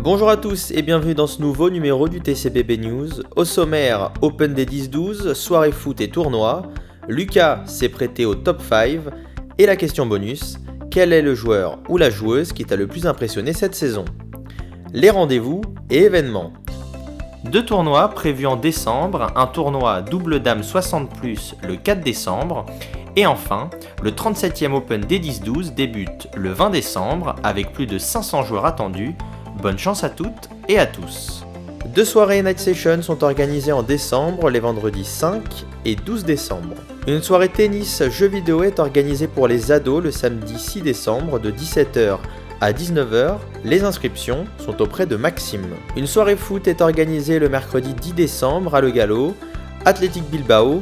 Bonjour à tous et bienvenue dans ce nouveau numéro du TCBB News. Au sommaire, Open des 10-12, soirée foot et tournoi. Lucas s'est prêté au top 5 et la question bonus, quel est le joueur ou la joueuse qui t'a le plus impressionné cette saison? Les rendez-vous et événements. 2 tournois prévus en décembre, un tournoi double dame 60+, le 4 décembre. Et enfin, le 37e Open des 10-12 débute le 20 décembre avec plus de 500 joueurs attendus. Bonne chance à toutes et à tous. 2 soirées Night Session sont organisées en décembre, les vendredis 5 et 12 décembre. Une soirée tennis jeux vidéo est organisée pour les ados le samedi 6 décembre de 17h à 19h. Les inscriptions sont auprès de Maxime. Une soirée foot est organisée le mercredi 10 décembre à Le Gallo, Athletic Bilbao,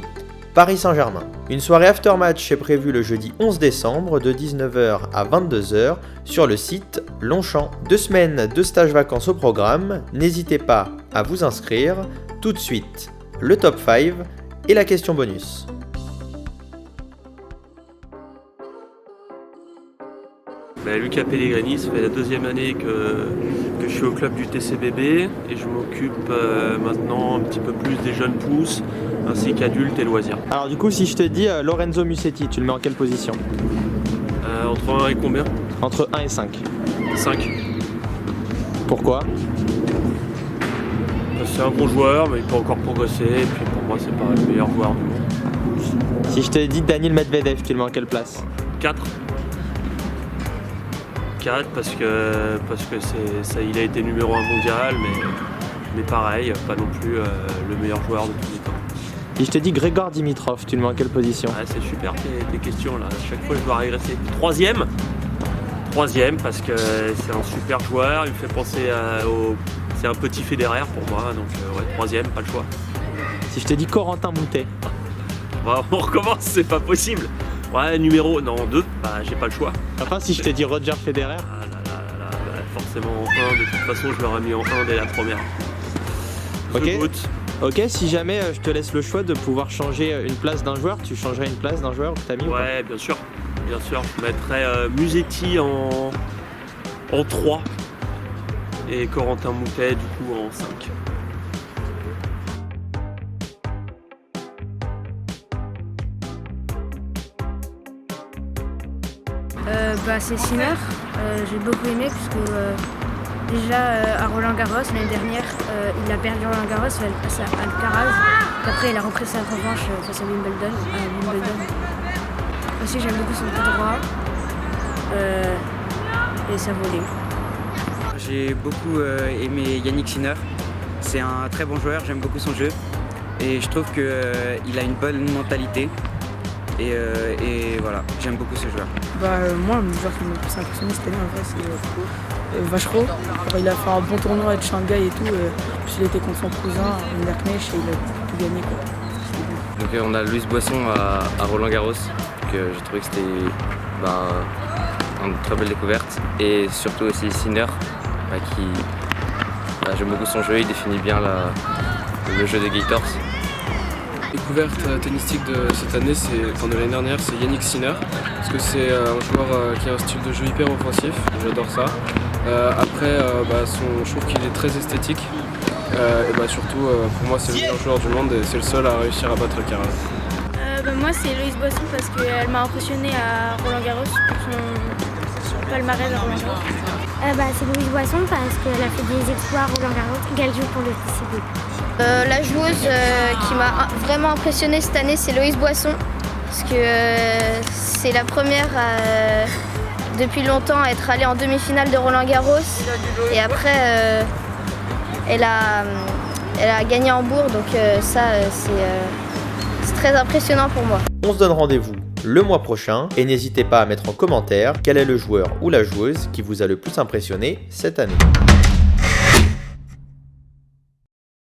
Paris Saint-Germain. Une soirée after-match est prévue le jeudi 11 décembre de 19h à 22h sur le site Longchamp. 2 semaines de stage vacances au programme, n'hésitez pas à vous inscrire. Tout de suite, le top 5 et la question bonus. Lucas Pellegrini, ça fait la 2e année que je suis au club du TCBB et je m'occupe maintenant un petit peu plus des jeunes pousses ainsi qu'adultes et loisirs. Alors du coup, si je te dis Lorenzo Musetti, tu le mets en quelle position? Entre 1 et combien? Entre 1 et 5. 5. Pourquoi? C'est un bon joueur mais il peut encore progresser et puis pour moi c'est pas le meilleur joueur du monde. Si je te dis Daniil Medvedev, tu le mets en quelle place? 4 parce que il a été numéro 1 mondial, mais pareil, pas non plus le meilleur joueur de tous les temps. Si je te dis Grégor Dimitrov, tu le mets en quelle position? C'est super tes questions là, à chaque fois je dois régresser. 3e parce que c'est un super joueur, il me fait penser c'est un petit Federer pour moi, donc 3e, pas le choix. Si je te dis Corentin Moutet? On recommence, c'est pas possible. Numéro 2, j'ai pas le choix. Enfin, si je te dis Roger Federer? Forcément en 1, de toute façon je l'aurais mis en 1 dès la première. Ok, si jamais je te laisse le choix de pouvoir changer une place d'un joueur, tu changerais une place d'un joueur que t'as mis? Ouais, bien sûr, je mettrais Musetti en 3 et Corentin Moutet du coup en 5. C'est Sinner, j'ai beaucoup aimé puisque déjà à Roland Garros l'année dernière il a perdu Roland Garros face à Alcaraz, après il a repris sa revanche face à Wimbledon. Aussi j'aime beaucoup son coup droit et sa volée. J'ai beaucoup aimé Jannik Sinner, c'est un très bon joueur, j'aime beaucoup son jeu et je trouve qu'il a une bonne mentalité. Et voilà, j'aime beaucoup ce joueur. Moi, le joueur qui m'a le plus impressionné cette année, en vrai, c'est Vachereau. Il a fait un bon tournoi de Shanghai et tout. Puis il était contre son cousin, Lerknecht, et il a tout gagné. Donc on a Louis Boisson à Roland Garros. J'ai trouvé que c'était une très belle découverte. Et surtout aussi Sinner, j'aime beaucoup son jeu, il définit bien le jeu des Gators. Découverte tennistique de cette année, de l'année dernière, c'est Jannik Sinner, parce que c'est un joueur qui a un style de jeu hyper offensif, j'adore ça. Après, je trouve qu'il est très esthétique, et surtout pour moi c'est le meilleur joueur du monde et c'est le seul à réussir à battre Alcaraz. Moi c'est Louise Boisson parce qu'elle m'a impressionné à Roland Garros pour son palmarès à Roland Garros. C'est Louise Boisson parce qu'elle a fait des exploits à Roland Garros et qu'elle joue pour le TCB. La joueuse qui m'a vraiment impressionnée cette année, c'est Louise Boisson, parce que c'est la première depuis longtemps à être allée en demi-finale de Roland Garros, et après elle a gagné Hambourg, donc c'est très impressionnant pour moi. On se donne rendez-vous le mois prochain et n'hésitez pas à mettre en commentaire quel est le joueur ou la joueuse qui vous a le plus impressionné cette année.